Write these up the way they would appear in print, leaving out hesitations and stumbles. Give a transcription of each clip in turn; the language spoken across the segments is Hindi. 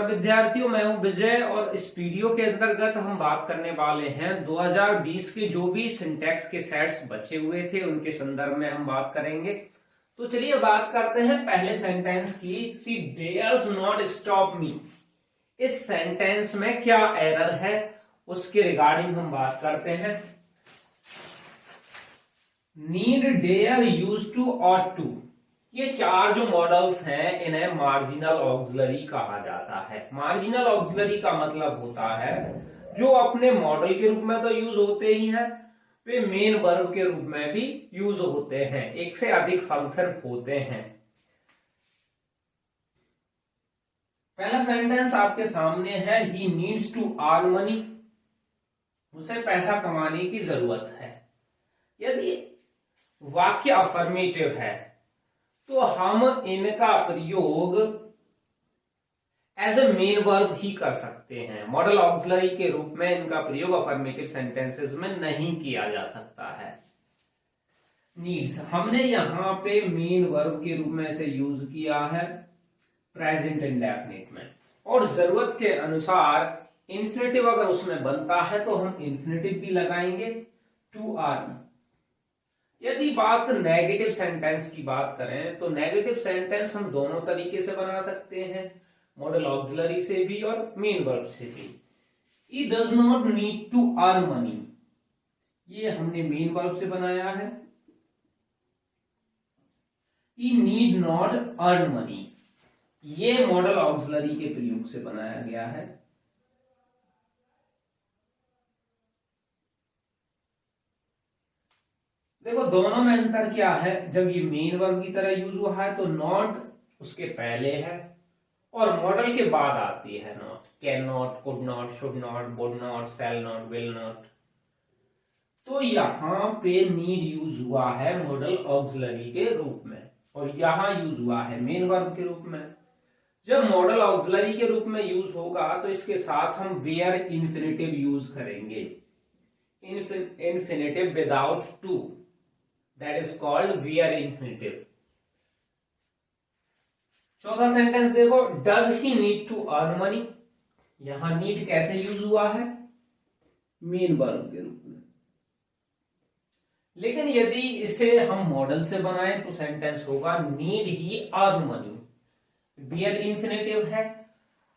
विद्यार्थियों, मैं हूं विजय और इस वीडियो के अंतर्गत हम बात करने वाले हैं 2020 के जो भी सिंटैक्स के सेट्स बचे हुए थे उनके संदर्भ में हम बात करेंगे। तो चलिए बात करते हैं पहले सेंटेंस की। शी डेयर्स नॉट स्टॉप मी। इस सेंटेंस में क्या एरर है उसके रिगार्डिंग हम बात करते हैं। Need, dare, used to, ought to, ये चार जो मॉडल्स हैं इन्हें मार्जिनल ऑक्सिलरी कहा जाता है। मार्जिनल ऑक्सिलरी का मतलब होता है जो अपने मॉडल के रूप में तो यूज होते ही हैं, वे मेन वर्ब के रूप में भी यूज होते हैं, एक से अधिक फंक्शन होते हैं। पहला सेंटेंस आपके सामने है, he needs to earn money, उसे पैसा कमाने की जरूरत है। यदि वाक्य अफर्मेटिव है तो हम इनका प्रयोग एज ए मेन वर्ब ही कर सकते हैं। मॉडल ऑक्सिलरी के रूप में इनका प्रयोग अफर्मेटिव सेंटेंसेस में नहीं किया जा सकता है। नीड्स हमने यहां पे मेन वर्ब के रूप में इसे यूज किया है प्रेजेंट इंडेफिनिट में, और जरूरत के अनुसार इन्फिनेटिव अगर उसमें बनता है तो हम इन्फिनेटिव भी लगाएंगे, टू अर्न। यदि बात नेगेटिव सेंटेंस की बात करें तो नेगेटिव सेंटेंस हम दोनों तरीके से बना सकते हैं, मॉडल ऑक्सिलरी से भी और मेन वर्ब से भी। He does not need to earn money, ये हमने मेन वर्ब से बनाया है। He need not earn money, ये मॉडल ऑक्सिलरी के प्रयोग से बनाया गया है। देखो दोनों में अंतर क्या है। जब ये मेन वर्ब की तरह यूज हुआ है तो नॉट उसके पहले है और मॉडल के बाद आती है not. Can not, could not, should not, would not, shall not, will not. तो यहां पे नीड यूज हुआ है मॉडल ऑक्सिलरी के रूप में और यहां यूज हुआ है मेन वर्ब के रूप में। जब मॉडल ऑक्सिलरी के रूप में यूज होगा तो इसके साथ हम वेयर इन्फिनेटिव यूज करेंगे, infinitive without to, that is called bare infinitive. चौथा सेंटेंस देखो, does he need to earn money, यहां नीड कैसे यूज हुआ है, मेन वर्ब के रूप में। लेकिन यदि इसे हम मॉडल से बनाएं तो सेंटेंस होगा need he earn money, bare infinitive है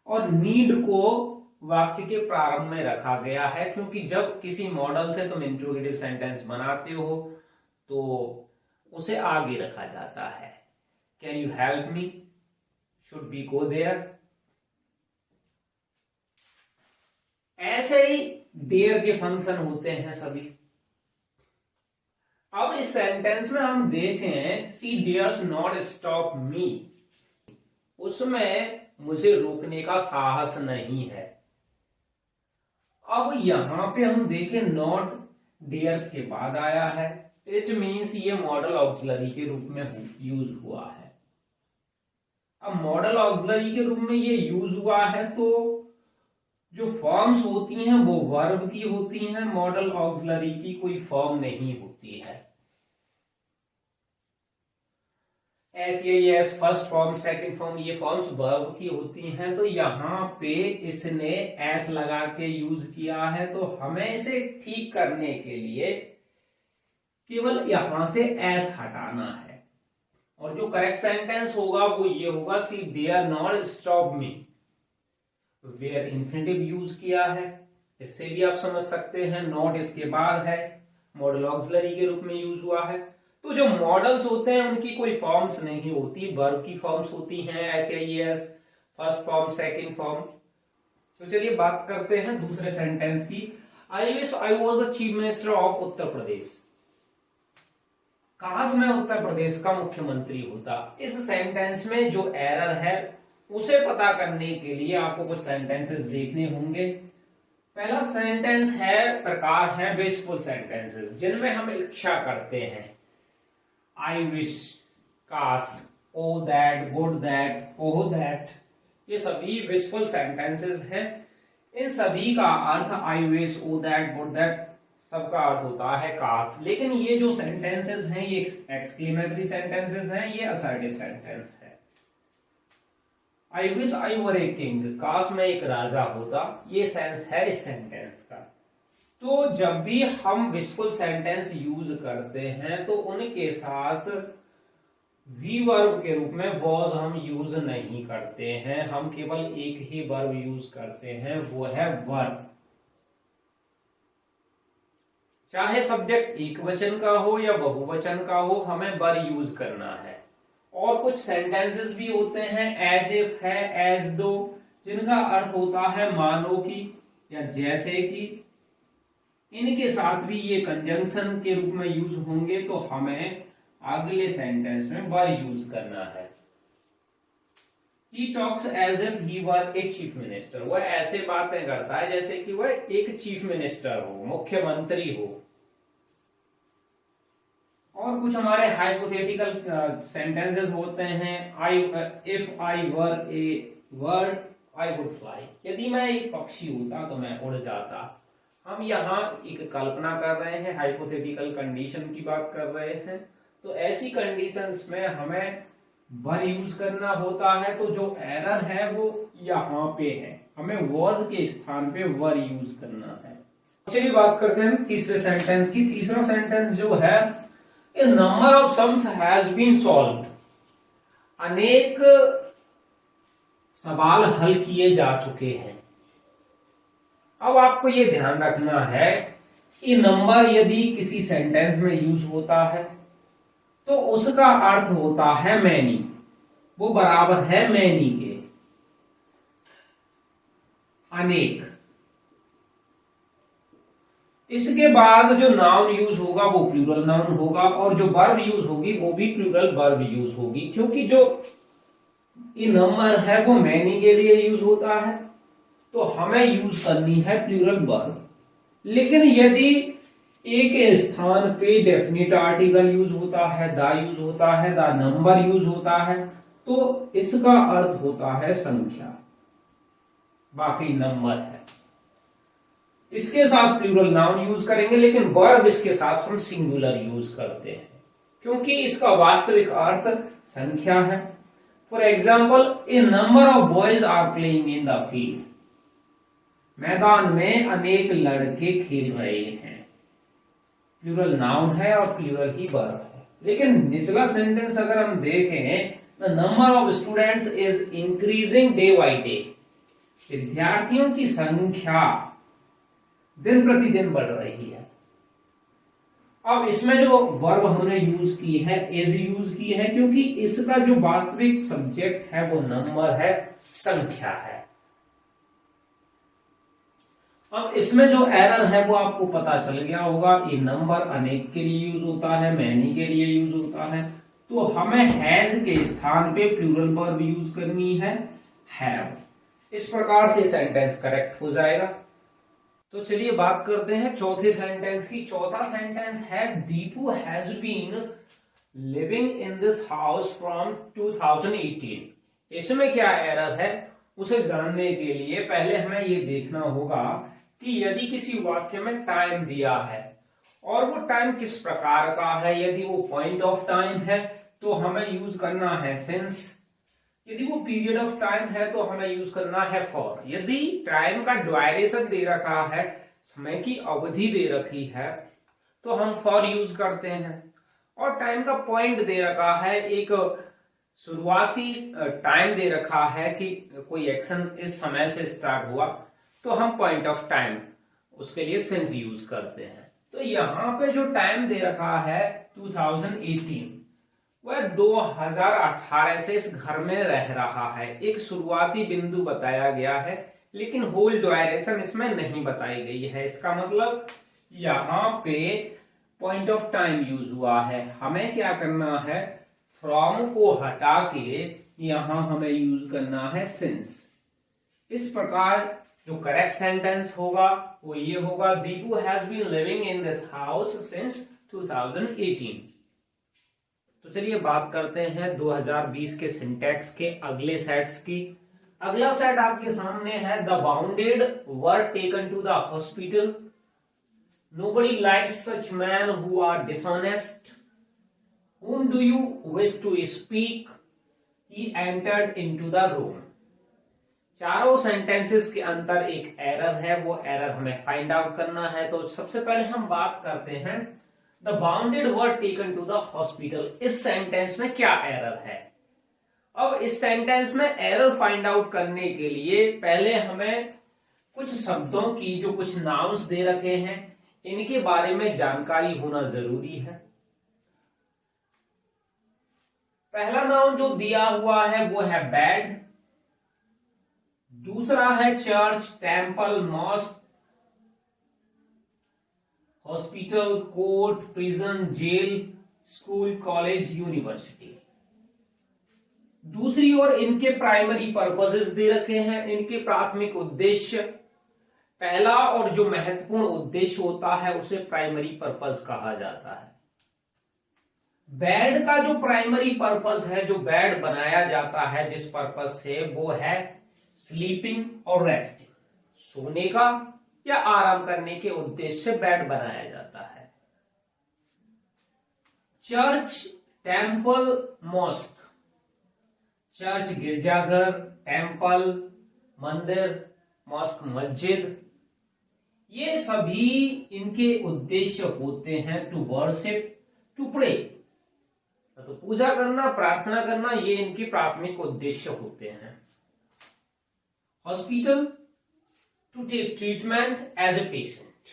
और नीड को वाक्य के प्रारंभ में रखा गया है, क्योंकि जब किसी मॉडल से तुम इंट्रोगेटिव सेंटेंस बनाते हो तो उसे आगे रखा जाता है। Can you help me, should be go there. ऐसे ही देयर के फंक्शन होते हैं सभी। अब इस सेंटेंस में हम देखें, सी डेयर्स नॉट स्टॉप मी, उसमें मुझे रोकने का साहस नहीं है। अब यहां पे हम देखें नॉट डेयर्स के बाद आया है, इट मीन्स ये मॉडल ऑक्सिलरी के रूप में यूज हुआ है। अब मॉडल ऑक्सिलरी के रूप में ये यूज हुआ है तो जो फॉर्म्स होती हैं वो वर्ब की होती हैं, मॉडल ऑक्सिलरी की कोई फॉर्म नहीं होती है। S first form, second form, ये फॉर्म्स वर्ब की होती हैं। तो यहां पे इसने एस लगा के यूज किया है, तो हमें इसे ठीक करने के लिए केवल यहां से एस हटाना है और जो करेक्ट सेंटेंस होगा वो ये होगा, she dare not stop me, where infinitive use किया है। इससे भी आप समझ सकते हैं नॉट इसके बाद है, मॉडल ऑक्सिलरी के रूप में यूज हुआ है। तो जो मॉडल्स होते हैं उनकी कोई फॉर्म्स नहीं होती, वर्ब की फॉर्म्स होती हैं, as first form, second form. तो चलिए बात करते हैं दूसरे सेंटेंस की। I wish I was the chief minister of Uttar Pradesh, काश मैं उत्तर प्रदेश का मुख्यमंत्री होता। इस सेंटेंस में जो एरर है उसे पता करने के लिए आपको कुछ सेंटेंसेस देखने होंगे। पहला सेंटेंस है, प्रकार है विशफुल सेंटेंसेस, जिनमें हम इच्छा करते हैं। आई विश, काश, O that, would that, oh that, ये सभी विशफुल सेंटेंसेस हैं। इन सभी का अर्थ I wish, O that, would that सबका अर्थ होता है काश। लेकिन ये जो सेंटेंसेस हैं ये एक्सक्लेमेटरी सेंटेंसेस हैं, ये असर्टिव सेंटेंस है। आई wish I were a king, काश मैं एक राजा होता, ये सेंस है इस सेंटेंस का। तो जब भी हम विशफुल सेंटेंस यूज करते हैं तो उनके साथ वी वर्ब के रूप में वॉज हम यूज नहीं करते हैं, हम केवल एक ही वर्ब यूज करते हैं, वो है वर्ब। चाहे सब्जेक्ट एक वचन का हो या बहुवचन का हो, हमें वर यूज करना है। और कुछ सेंटेंसेस भी होते हैं, एज इफ है, एज दो, जिनका अर्थ होता है मानो की या जैसे कि, इनके साथ भी ये कंजंक्शन के रूप में यूज होंगे, तो हमें अगले सेंटेंस में वर यूज करना है। He talks as if he were a chief minister, वह ऐसे बातें करता है जैसे कि वह एक चीफ मिनिस्टर हो, मुख्यमंत्री हो। और कुछ हमारे हाइपोथेटिकल सेंटेंसेस होते हैं, if I were A bird I would fly, यदि मैं एक पक्षी होता तो मैं उड़ जाता। हम यहाँ एक कल्पना कर रहे हैं, हाइपोथेटिकल कंडीशन की बात कर रहे हैं। तो ऐसी कंडीशंस में हमें वर यूज करना होता है। तो जो एरर है वो यहाँ पे है, हमें वॉज के स्थान पे वर यूज करना है। चलिए बात करते हैं तीसरे सेंटेंस की। तीसरा सेंटेंस जो है, a number of sums has been solved, अनेक सवाल हल किए जा चुके हैं। अब आपको ये ध्यान रखना है कि नंबर यदि किसी सेंटेंस में यूज होता है तो उसका अर्थ होता है मैनी, वो बराबर है मैनी के, अनेक। इसके बाद जो नाउन यूज होगा वो प्लूरल नाउन होगा, और जो वर्ब यूज होगी वो भी प्लूरल वर्ब यूज होगी, क्योंकि जो ये नंबर है वो मैनी के लिए यूज होता है, तो हमें यूज करनी है प्लूरल वर्ब। लेकिन यदि एक स्थान पे डेफिनेट आर्टिकल यूज होता है, द यूज होता है, द नंबर यूज होता है, तो इसका अर्थ होता है संख्या, बाकी नंबर है। इसके साथ प्लूरल नाउन यूज करेंगे, लेकिन वर्ब इसके साथ हम सिंगुलर यूज करते हैं, क्योंकि इसका वास्तविक अर्थ संख्या है। For example, a number of boys are playing in the field, मैदान में अनेक लड़के खेल रहे हैं, प्लूरल नाउन है और प्लूरल ही वर्ब है। लेकिन निचला सेंटेंस अगर हम देखें, the number of students is increasing day by day, विद्यार्थियों की संख्या दिन प्रतिदिन बढ़ रही है। अब इसमें जो वर्ब हमने यूज की है, इज यूज की है, क्योंकि इसका जो वास्तविक सब्जेक्ट है वो नंबर है, संख्या है। अब इसमें जो एरर है वो आपको पता चल गया होगा, ये नंबर अनेक के लिए यूज होता है, मैनी के लिए यूज होता है, तो हमें हैज के स्थान पे प्लूरल वर्ब यूज करनी है, हैव। इस प्रकार से सेंटेंस करेक्ट हो जाएगा। तो चलिए बात करते हैं चौथे सेंटेंस की। चौथा सेंटेंस है, Deepu has been living in this house from 2018। इसमें क्या एरर है उसे जानने के लिए पहले हमें ये देखना होगा कि यदि किसी वाक्य में टाइम दिया है और वो टाइम किस प्रकार का है। यदि वो पॉइंट ऑफ टाइम है तो हमें यूज करना है सिंस, यदि वो पीरियड ऑफ टाइम है तो हमें यूज करना है फॉर। यदि टाइम का ड्यूरेशन दे रखा है, समय की अवधि दे रखी है, तो हम फॉर यूज करते हैं। और टाइम का पॉइंट दे रखा है, एक शुरुआती टाइम दे रखा है कि कोई एक्शन इस समय से स्टार्ट हुआ, तो हम पॉइंट ऑफ टाइम उसके लिए सिंस यूज करते हैं। तो यहाँ पे जो टाइम दे रखा है 2018, वह 2018 से इस घर में रह रहा है। एक शुरुआती बिंदु बताया गया है, लेकिन होल ड्यूरेशन इसमें नहीं बताई गई है। इसका मतलब यहाँ पे पॉइंट ऑफ टाइम यूज हुआ है। हमें क्या करना है, फ्रॉम को हटा के यहां हमें यूज करना है सिंस। इस प्रकार जो करेक्ट सेंटेंस होगा वो ये होगा, Deepu has been living in this house since 2018। तो चलिए बात करते हैं 2020 के सिंटैक्स के अगले सेट्स की। अगला सेट आपके सामने है, the wounded were taken to the hospital, nobody likes such man who are dishonest, whom do you wish to speak, he entered into the room। चारों सेंटेंसेस के अंदर एक एरर है, वो एरर हमें फाइंड आउट करना है। तो सबसे पहले हम बात करते हैं the wounded were taken to the hospital. इस सेंटेंस में क्या एरर है? अब इस सेंटेंस में एरर फाइंड आउट करने के लिए पहले हमें कुछ शब्दों की, जो कुछ नाउन्स दे रखे हैं, इनके बारे में जानकारी होना जरूरी है। पहला नाउन जो दिया हुआ है वो है बेड, दूसरा है church, temple, mosque, hospital, court, prison, jail, school, college, university. दूसरी ओर इनके प्राइमरी पर्पसेस दे रखे हैं, इनके प्राथमिक उद्देश्य। पहला और जो महत्वपूर्ण उद्देश्य होता है उसे प्राइमरी पर्पस कहा जाता है। बेड का जो प्राइमरी पर्पस है, जो बेड बनाया जाता है जिस पर्पस से, वो है स्लीपिंग और रेस्टिंग, सोने का या आराम करने के उद्देश्य से बेड बनाया जाता है। Church, temple, mosque. चर्च गिरजाघर, टेम्पल मंदिर, मॉस्क मस्जिद, ये सभी इनके उद्देश्य होते हैं टू वर्शिप, टू प्रे। तो पूजा करना, प्रार्थना करना, ये इनके प्राथमिक उद्देश्य होते हैं। Hospital, to take treatment as a patient,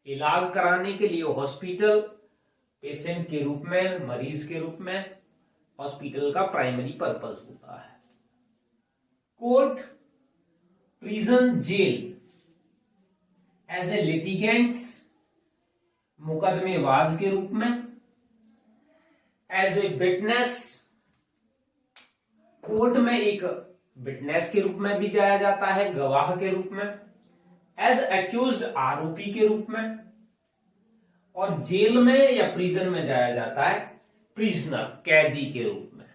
इलाज कराने के लिए हॉस्पिटल, पेशेंट के रूप में, मरीज के रूप में हॉस्पिटल का प्राइमरी पर्पस होता है। Court, prison, jail, as a litigants, मुकदमेबाज के रूप में, एज ए विटनेस, कोर्ट में एक विटनेस के रूप में भी जाया जाता है, गवाह के रूप में, एज एक्यूज्ड, आरोपी के रूप में, और जेल में या प्रिजन में जाया जाता है प्रिजनर, कैदी के रूप में।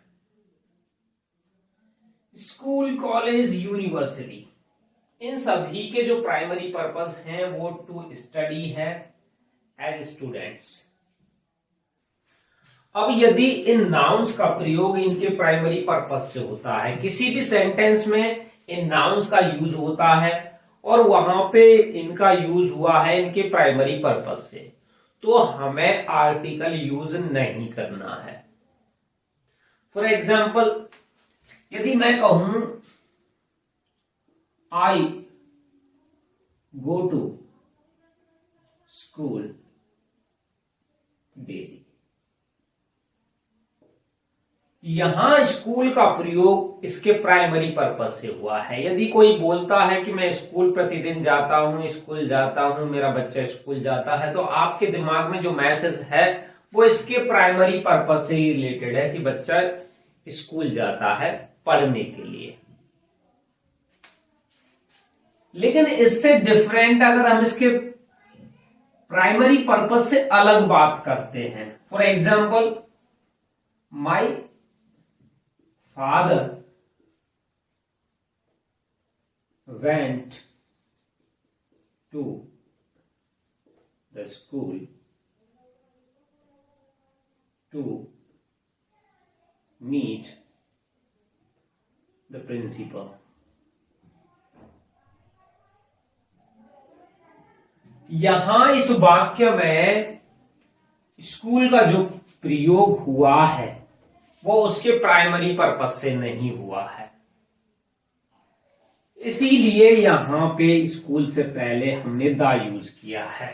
स्कूल, कॉलेज, यूनिवर्सिटी, इन सभी के जो प्राइमरी पर्पस हैं वो टू स्टडी है एज स्टूडेंट्स। अब यदि इन नाउन्स का प्रयोग इनके प्राइमरी पर्पस से होता है, किसी भी सेंटेंस में इन नाउन्स का यूज होता है और वहां पे इनका यूज हुआ है इनके प्राइमरी पर्पस से, तो हमें आर्टिकल यूज नहीं करना है। फॉर एग्जाम्पल, यदि मैं कहूं आई गो टू स्कूल डेली, यहां स्कूल का प्रयोग इसके प्राइमरी पर्पस से हुआ है। यदि कोई बोलता है कि मैं स्कूल प्रतिदिन जाता हूं, स्कूल जाता हूं, मेरा बच्चा स्कूल जाता है, तो आपके दिमाग में जो मैसेज है वो इसके प्राइमरी पर्पस से ही रिलेटेड है कि बच्चा स्कूल जाता है पढ़ने के लिए। लेकिन इससे डिफरेंट अगर हम इसके प्राइमरी पर्पस से अलग बात करते हैं, for example, my father went to the school to meet the principal. यहां इस वाक्य में स्कूल का जो प्रयोग हुआ है वो उसके प्राइमरी पर्पस से नहीं हुआ है, इसीलिए यहां पे स्कूल से पहले हमने द यूज किया है।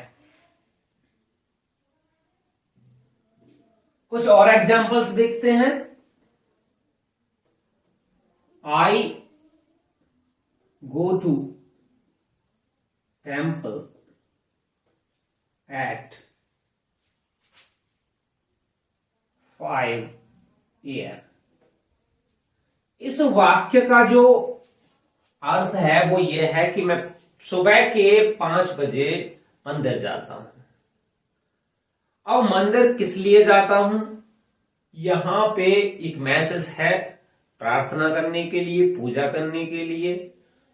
कुछ और एग्जांपल्स देखते हैं। I go to temple at 5 AM। इस वाक्य का जो अर्थ है वो ये है कि मैं सुबह के 5 बजे मंदिर जाता हूं। अब मंदिर किस लिए जाता हूं? यहां पे एक मैसेज है प्रार्थना करने के लिए, पूजा करने के लिए।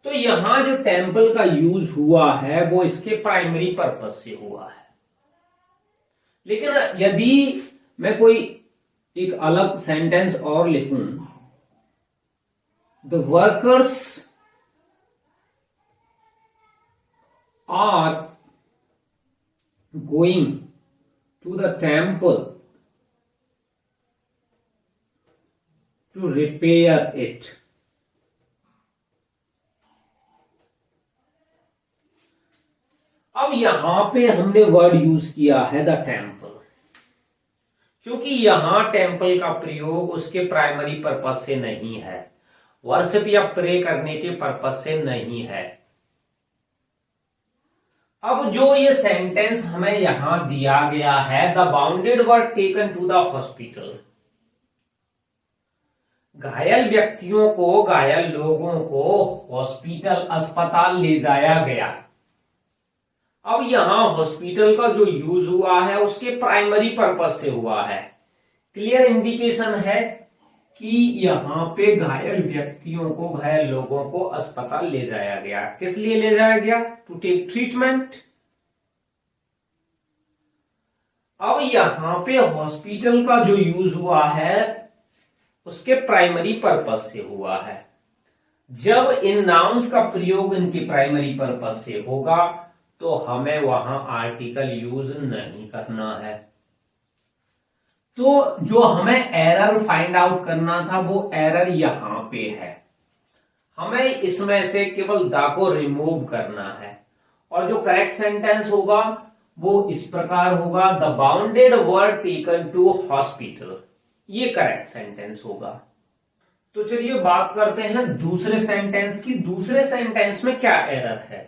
तो यहां जो टेम्पल का यूज हुआ है वो इसके प्राइमरी पर्पस से हुआ है। लेकिन यदि मैं कोई एक अलग सेंटेंस और लिखूं, the workers are going to the temple to repair it. अब यहां पे हमने वर्ड यूज किया है द टेम्पल, क्योंकि यहां टेम्पल का प्रयोग उसके प्राइमरी पर्पस से नहीं है, वर्शिप या प्रे करने के पर्पस से नहीं है। अब जो ये सेंटेंस हमें यहां दिया गया है, the wounded were taken to the hospital, घायल व्यक्तियों को, घायल लोगों को हॉस्पिटल, अस्पताल ले जाया गया। अब यहां हॉस्पिटल का जो यूज हुआ है उसके प्राइमरी पर्पस से हुआ है, क्लियर इंडिकेशन है कि यहां पे घायल व्यक्तियों को, घायल लोगों को अस्पताल ले जाया गया। किस लिए ले जाया गया? To take treatment. अब यहां पे हॉस्पिटल का जो यूज हुआ है उसके प्राइमरी पर्पस से हुआ है। जब इन नाउन्स का प्रयोग इनके प्राइमरी पर्पस से होगा तो हमें वहां आर्टिकल यूज नहीं करना है। तो जो हमें एरर फाइंड आउट करना था वो एरर यहां पे है, हमें इसमें से केवल द को रिमूव करना है और जो करेक्ट सेंटेंस होगा वो इस प्रकार होगा, the wounded were taken to hospital, ये करेक्ट सेंटेंस होगा। तो चलिए बात करते हैं दूसरे सेंटेंस की। दूसरे सेंटेंस में क्या एरर है?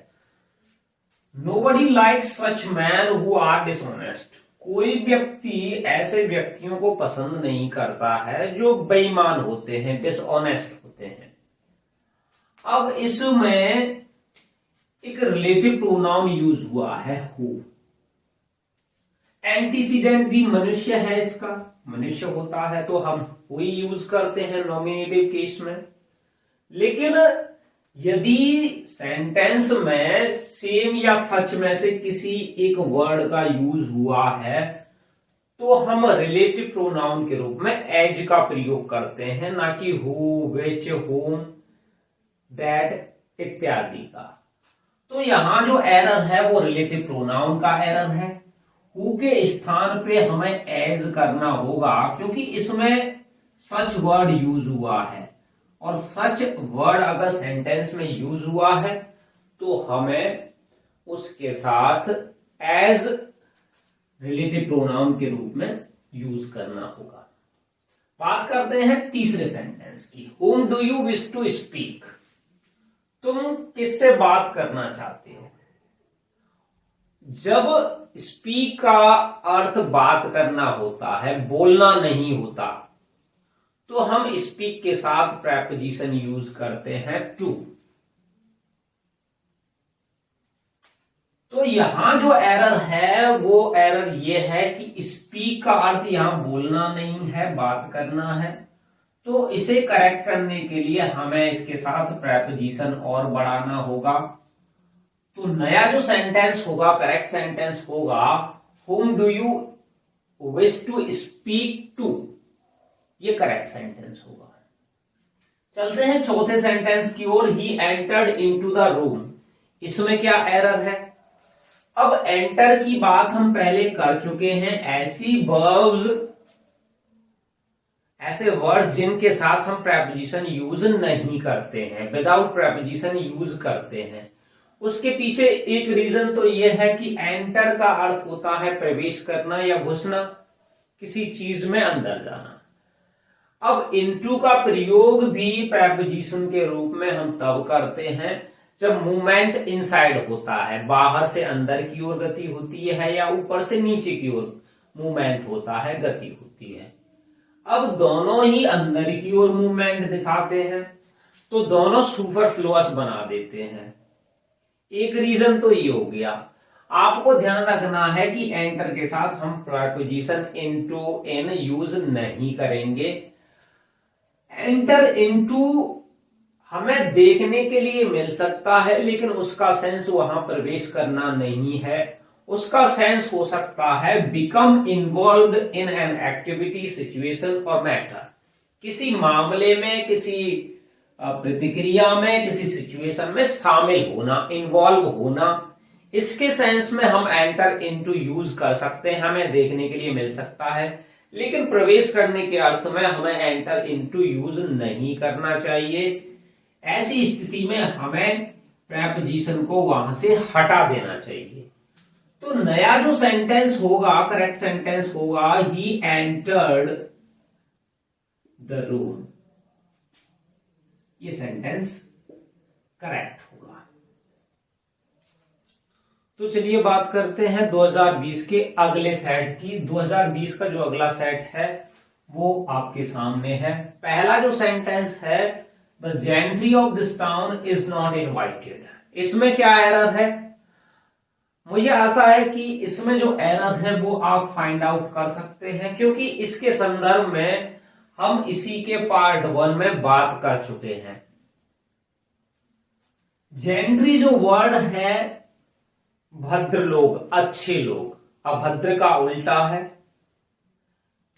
Nobody likes such men who are dishonest. कोई व्यक्ति ऐसे व्यक्तियों को पसंद नहीं करता है जो बेईमान होते हैं, डिसऑनेस्ट होते हैं। अब इसमें एक रिलेटिव प्रोनाउन यूज हुआ है हु। एंटीसीडेंट भी मनुष्य है, इसका मनुष्य होता है तो हम हुई यूज करते हैं नॉमिनेटिव केस में। लेकिन यदि सेंटेंस में सेम या सच में से किसी एक वर्ड का यूज हुआ है तो हम रिलेटिव प्रोनाउन के रूप में एज का प्रयोग करते हैं, ना कि हु, विच, होम, दैट इत्यादि का। तो यहां जो एरर है वो रिलेटिव प्रोनाउन का एरर है। हु के स्थान पे हमें एज करना होगा क्योंकि इसमें सच वर्ड यूज हुआ है और सच वर्ड अगर सेंटेंस में यूज हुआ है तो हमें उसके साथ एज रिलेटिव प्रोनाउन के रूप में यूज करना होगा। बात करते हैं तीसरे सेंटेंस की। Whom do you wish to speak? तुम किससे बात करना चाहते हो? जब स्पीक का अर्थ बात करना होता है, बोलना नहीं होता, तो हम स्पीक के साथ प्रेपोजिशन यूज करते हैं टू। तो यहां जो एरर है वो एरर ये है कि स्पीक का अर्थ यहां बोलना नहीं है, बात करना है। तो इसे करेक्ट करने के लिए हमें इसके साथ प्रेपोजिशन और बढ़ाना होगा। तो नया जो सेंटेंस होगा, करेक्ट सेंटेंस होगा, whom do you wish to speak to, ये करेक्ट सेंटेंस होगा। चलते हैं चौथे सेंटेंस की ओर। He entered into the room, इसमें क्या एरर है? अब एंटर की बात हम पहले कर चुके हैं। ऐसी वर्ब्स, ऐसे वर्ड्स जिनके साथ हम प्रेपोजिशन यूज नहीं करते हैं, विदाउट प्रेपोजिशन यूज करते हैं, उसके पीछे एक रीजन तो यह है कि एंटर का अर्थ होता है प्रवेश करना या घुसना, किसी चीज में अंदर जाना। अब इनटू का प्रयोग भी प्रेपोजिशन के रूप में हम तब करते हैं जब मूवमेंट इनसाइड होता है, बाहर से अंदर की ओर गति होती है या ऊपर से नीचे की ओर मूवमेंट होता है, गति होती है। अब दोनों ही अंदर की ओर मूवमेंट दिखाते हैं तो दोनों सुपरफ्लुअस बना देते हैं। एक रीजन तो ये हो गया। आपको ध्यान रखना है कि एंटर के साथ हम प्रेपोजिशन इनटू, इन यूज नहीं करेंगे। एंटर इनटू हमें देखने के लिए मिल सकता है लेकिन उसका सेंस वहां प्रवेश करना नहीं है। उसका सेंस हो सकता है become involved in an activity, situation और मैटर, किसी मामले में, किसी प्रतिक्रिया में, किसी सिचुएशन में शामिल होना, इन्वॉल्व होना, इसके सेंस में हम एंटर इनटू यूज कर सकते हैं, हमें देखने के लिए मिल सकता है। लेकिन प्रवेश करने के अर्थ में हमें एंटर इनटू यूज नहीं करना चाहिए। ऐसी स्थिति में हमें प्रेपोजिशन को वहां से हटा देना चाहिए। तो नया जो सेंटेंस होगा, करेक्ट सेंटेंस होगा, ही एंटर्ड द रूम। ये सेंटेंस करेक्ट होगा। तो चलिए बात करते हैं 2020 के अगले सेट की। 2020 का जो अगला सेट है वो आपके सामने है। पहला जो सेंटेंस है, the gentry of this town is not invited. इसमें क्या एरर है? मुझे आशा है कि इसमें जो एरर है वो आप फाइंड आउट कर सकते हैं, क्योंकि इसके संदर्भ में हम इसी के पार्ट 1 में बात कर चुके हैं। जेंट्री जो वर्ड है, भद्र लोग, अच्छे लोग, अभद्र का उल्टा है,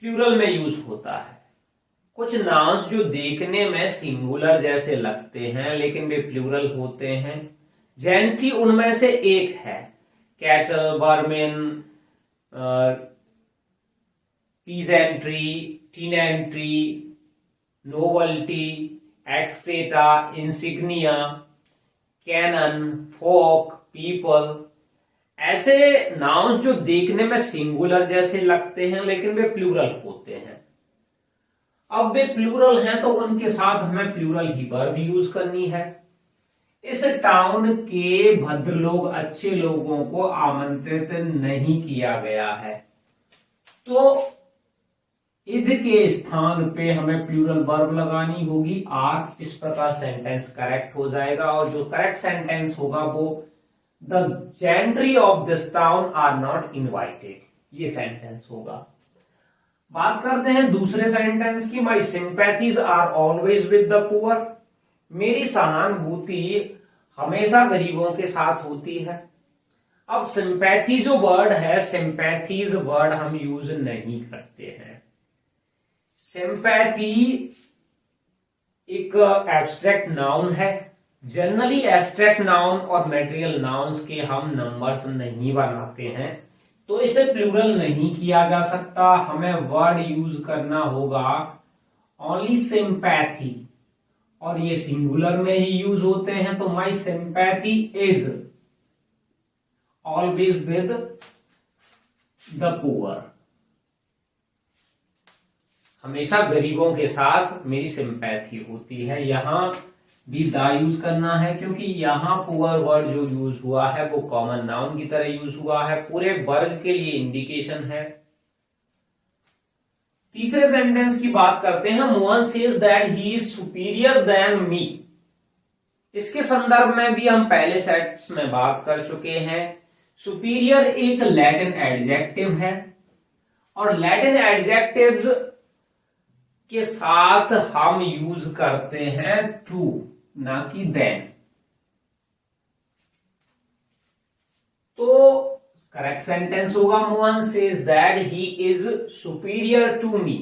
प्लूरल में यूज होता है। कुछ नाउन्स जो देखने में सिंगुलर जैसे लगते हैं लेकिन वे प्लूरल होते हैं। जेंट्री उनमें से एक है। Cattle, vermin, peasantry, tenantry, novelty, excreta, insignia, cannon, folk, people, ऐसे नाउन्स जो देखने में सिंगुलर जैसे लगते हैं लेकिन वे प्लूरल होते हैं। अब वे प्लूरल हैं तो उनके साथ हमें प्लूरल ही वर्ब यूज करनी है। इस टाउन के भद्र लोग, अच्छे लोगों को आमंत्रित नहीं किया गया है, तो इज के स्थान पे हमें प्लूरल वर्ब लगानी होगी, आर। इस प्रकार सेंटेंस करेक्ट हो जाएगा। और जो करेक्ट सेंटेंस होगा वो the gentry of this town are not invited, ये सेंटेंस होगा। बात करते हैं दूसरे सेंटेंस की। My sympathies are always with the poor. मेरी सहानुभूति हमेशा गरीबों के साथ होती है। अब सिंपैथी जो वर्ड है, सिंपैथीज वर्ड हम यूज नहीं करते हैं। सिंपैथी एक एब्स्ट्रैक्ट नाउन है। जनरली एब्स्ट्रैक्ट नाउन और मटेरियल नाउन्स के हम नंबर्स नहीं बनाते हैं, तो इसे प्लूरल नहीं किया जा सकता। हमें वर्ड यूज करना होगा ओनली सिंपैथी, और ये सिंगुलर में ही यूज होते हैं। तो my sympathy is always with the poor. हमेशा गरीबों के साथ मेरी सिंपैथी होती है। यहां भी द यूज करना है, क्योंकि यहां पुअर वर्ड जो यूज हुआ है वो कॉमन नाउन की तरह यूज हुआ है, पूरे वर्ग के लिए इंडिकेशन है। तीसरे सेंटेंस की बात करते हैं। Mohan says that he is superior than me. इसके संदर्भ में भी हम पहले सेट्स में बात कर चुके हैं। सुपीरियर एक लैटिन एडजेक्टिव है, और लैटिन एडजेक्टिव्स के साथ हम यूज करते हैं टू, ना कि देन। तो करेक्ट सेंटेंस होगा Mohan says that he is superior to me.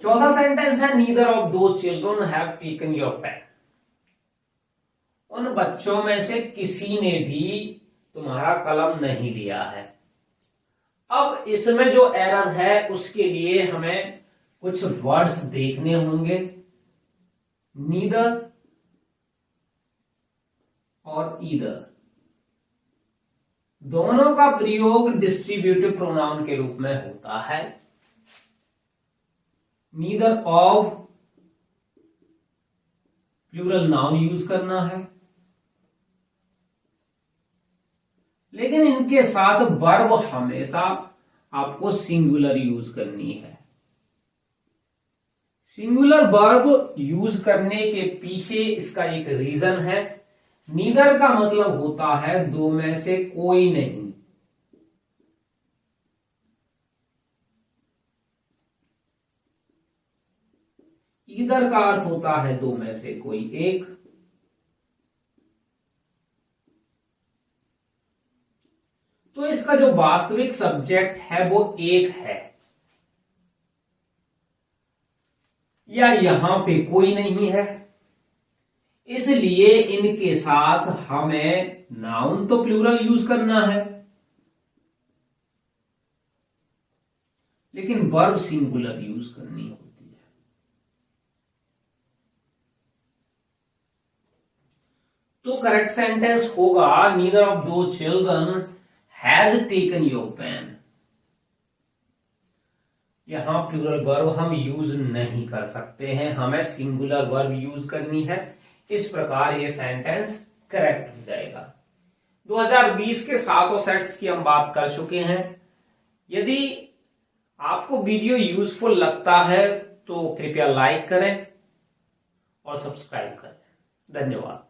चौथा सेंटेंस है neither of those children have taken your pen. उन बच्चों में से किसी ने भी तुम्हारा कलम नहीं लिया है। अब इसमें जो एरर है उसके लिए हमें कुछ वर्ड्स देखने होंगे। नीदर और ईदर दोनों का प्रयोग डिस्ट्रीब्यूटिव प्रोनाउन के रूप में होता है। Neither of plural noun use करना है, लेकिन इनके साथ वर्ब हमेशा आपको सिंगुलर यूज करनी है। सिंगुलर वर्ब यूज करने के पीछे इसका एक रीजन है। नीदर का मतलब होता है दो में से कोई नहीं। ईदर का अर्थ होता है दो में से कोई एक। तो इसका जो वास्तविक सब्जेक्ट है वो एक है। या यहां पे कोई नहीं है, इसलिए इनके साथ हमें नाउन तो प्लूरल यूज करना है, लेकिन वर्ब सिंगुलर यूज करनी होती है। तो करेक्ट सेंटेंस होगा neither of those children has taken your pen. यहां प्लूरल वर्ब हम यूज नहीं कर सकते हैं, हमें सिंगुलर वर्ब यूज करनी है। इस प्रकार ये सेंटेंस करेक्ट हो जाएगा। 2020 के 7 सेट्स की हम बात कर चुके हैं। यदि आपको वीडियो यूजफुल लगता है तो कृपया लाइक करें और सब्सक्राइब करें। धन्यवाद।